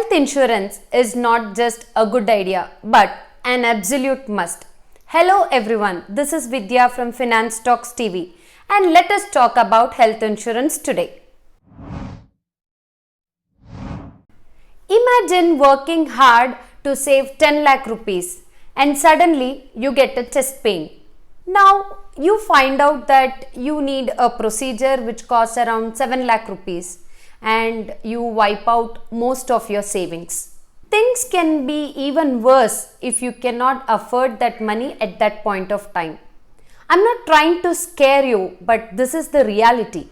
Health insurance is not just a good idea but an absolute must. Hello everyone, this is Vidya from FinanceTalksTV and let us talk about health insurance today. Imagine working hard to save 10 lakh rupees and suddenly you get a chest pain. Now you find out that you need a procedure which costs around 7 lakh rupees and you wipe out most of your savings. Things can be even worse if you cannot afford that money at that point of time. I'm not trying to scare you, but this is the reality.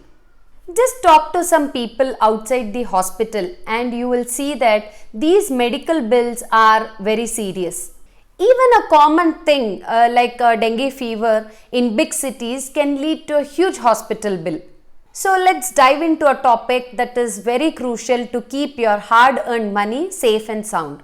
Just talk to some people outside the hospital and you will see that these medical bills are very serious. Even a common thing like a dengue fever in big cities can lead to a huge hospital bill. So let's dive into a topic that is very crucial to keep your hard-earned money safe and sound.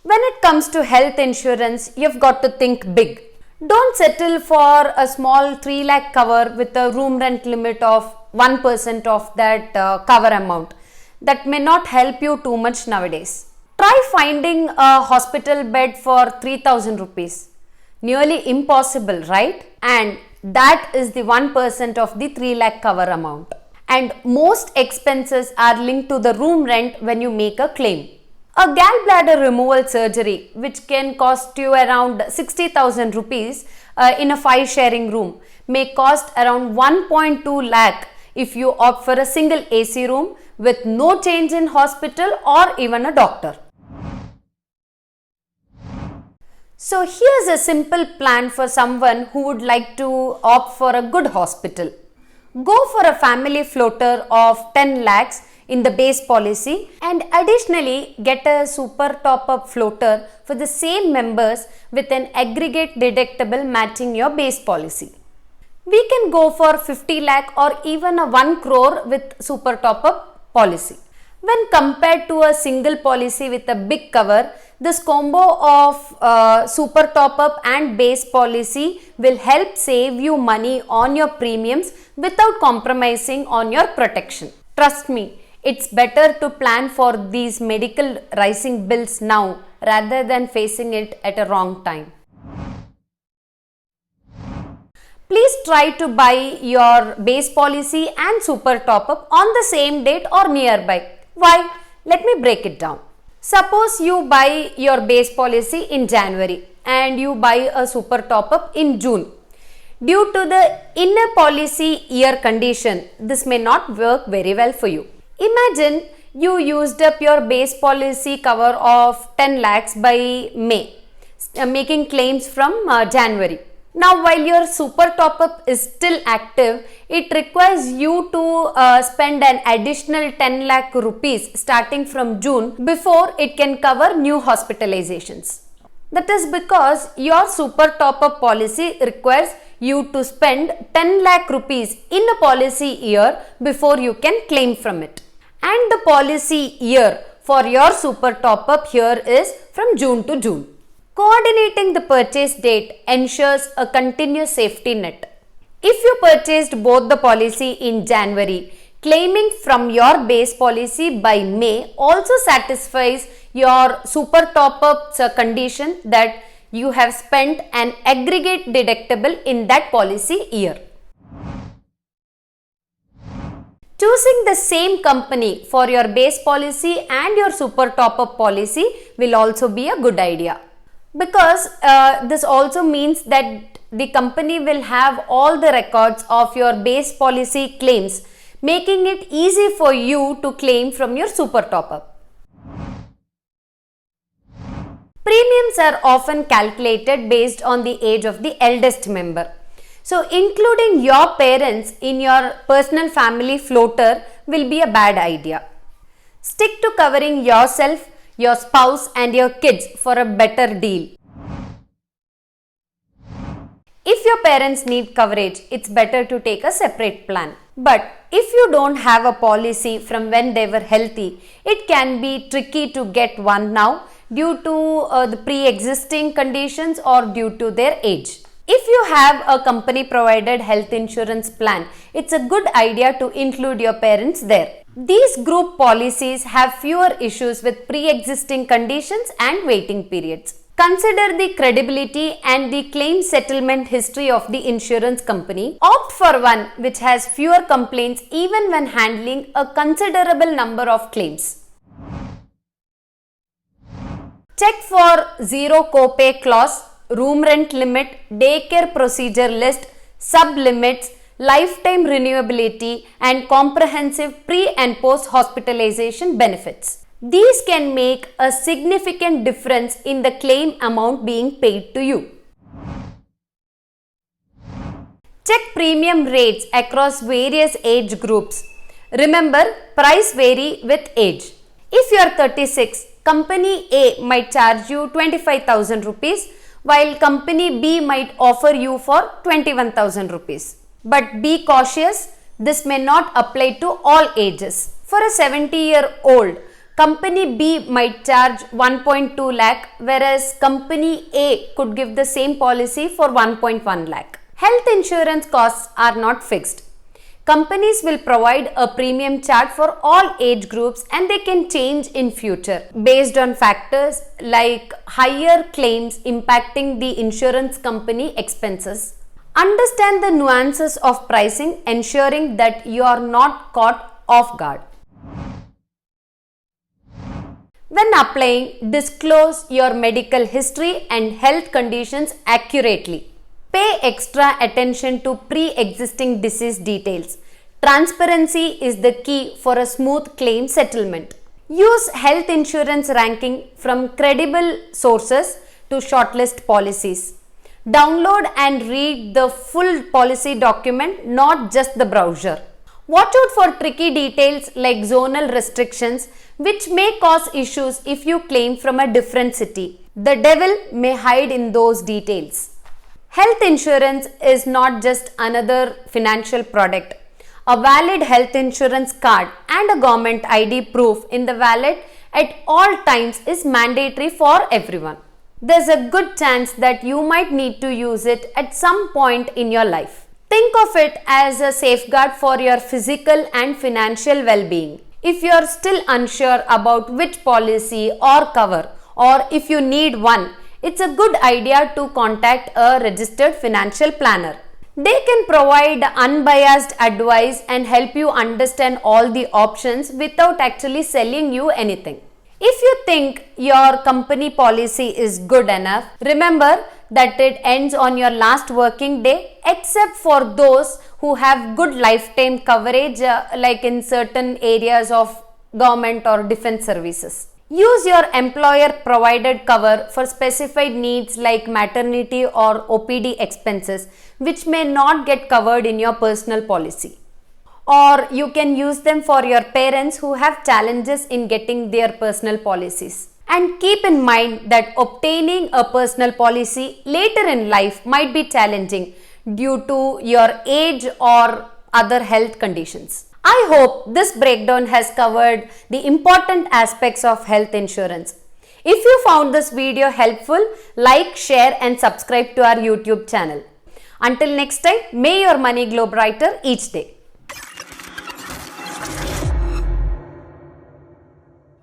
When it comes to health insurance, you've got to think big. Don't settle for a small 3 lakh cover with a room rent limit of 1% of that cover amount. That may not help you too much nowadays. Try finding a hospital bed for 3,000 rupees. Nearly impossible, right? And that is the 1% of the 3 lakh cover amount. And most expenses are linked to the room rent when you make a claim. A gallbladder removal surgery, which can cost you around 60,000 rupees in a 5-sharing room, may cost around 1.2 lakh if you opt for a single AC room with no change in hospital or even a doctor. So here's a simple plan for someone who would like to opt for a good hospital. Go for a family floater of 10 lakhs in the base policy and additionally get a super top-up floater for the same members with an aggregate deductible matching your base policy. We can go for 50 lakh or even a 1 crore with super top-up policy. When compared to a single policy with a big cover, this combo of super top-up and base policy will help save you money on your premiums without compromising on your protection. Trust me, it's better to plan for these medical rising bills now rather than facing it at a wrong time. Please try to buy your base policy and super top-up on the same date or nearby. Why? Let me break it down. Suppose you buy your base policy in January and you buy a super top-up in June. Due to the inner policy year condition, this may not work very well for you. Imagine you used up your base policy cover of 10 lakhs by May, making claims from January. Now, while your super top-up is still active, it requires you to spend an additional 10 lakh rupees starting from June before it can cover new hospitalizations. That is because your super top-up policy requires you to spend 10 lakh rupees in a policy year before you can claim from it. And the policy year for your super top-up here is from June to June. Coordinating the purchase date ensures a continuous safety net. If you purchased both the policy in January, claiming from your base policy by May also satisfies your super top-up's condition that you have spent an aggregate deductible in that policy year. Choosing the same company for your base policy and your super top-up policy will also be a good idea. Because this also means that the company will have all the records of your base policy claims, making it easy for you to claim from your super top-up. Premiums are often calculated based on the age of the eldest member. So including your parents in your personal family floater will be a bad idea. Stick to covering yourself, your spouse and your kids for a better deal. If your parents need coverage, it's better to take a separate plan. But if you don't have a policy from when they were healthy, it can be tricky to get one now due to the pre-existing conditions or due to their age. If you have a company provided health insurance plan, it's a good idea to include your parents there. These group policies have fewer issues with pre-existing conditions and waiting periods. Consider the credibility and the claim settlement history of the insurance company. Opt for one which has fewer complaints even when handling a considerable number of claims. Check for zero copay clause, room rent limit, daycare procedure list, sub-limits, lifetime renewability, and comprehensive pre- and post-hospitalization benefits. These can make a significant difference in the claim amount being paid to you. Check premium rates across various age groups. Remember, price vary with age. If you are 36, Company A might charge you 25,000 rupees, while Company B might offer you for 21,000 rupees. But be cautious, this may not apply to all ages. For a 70-year-old, Company B might charge 1.2 lakh, whereas Company A could give the same policy for 1.1 lakh. Health insurance costs are not fixed. Companies will provide a premium chart for all age groups and they can change in future based on factors like higher claims impacting the insurance company expenses. Understand the nuances of pricing, ensuring that you are not caught off guard. When applying, disclose your medical history and health conditions accurately. Pay extra attention to pre-existing disease details. Transparency is the key for a smooth claim settlement. Use health insurance ranking from credible sources to shortlist policies. Download and read the full policy document, not just the brochure. Watch out for tricky details like zonal restrictions, which may cause issues if you claim from a different city. The devil may hide in those details. Health insurance is not just another financial product. A valid health insurance card and a government ID proof in the wallet at all times is mandatory for everyone. There's a good chance that you might need to use it at some point in your life. Think of it as a safeguard for your physical and financial well-being. If you are still unsure about which policy or cover, or if you need one, it's a good idea to contact a registered financial planner. They can provide unbiased advice and help you understand all the options without actually selling you anything. If you think your company policy is good enough, remember that it ends on your last working day, except for those who have good lifetime coverage like in certain areas of government or defense services. Use your employer provided cover for specified needs like maternity or OPD expenses, which may not get covered in your personal policy. Or you can use them for your parents who have challenges in getting their personal policies. And keep in mind that obtaining a personal policy later in life might be challenging due to your age or other health conditions. I hope this breakdown has covered the important aspects of health insurance. If you found this video helpful, like, share and subscribe to our YouTube channel. Until next time, may your money glow brighter each day.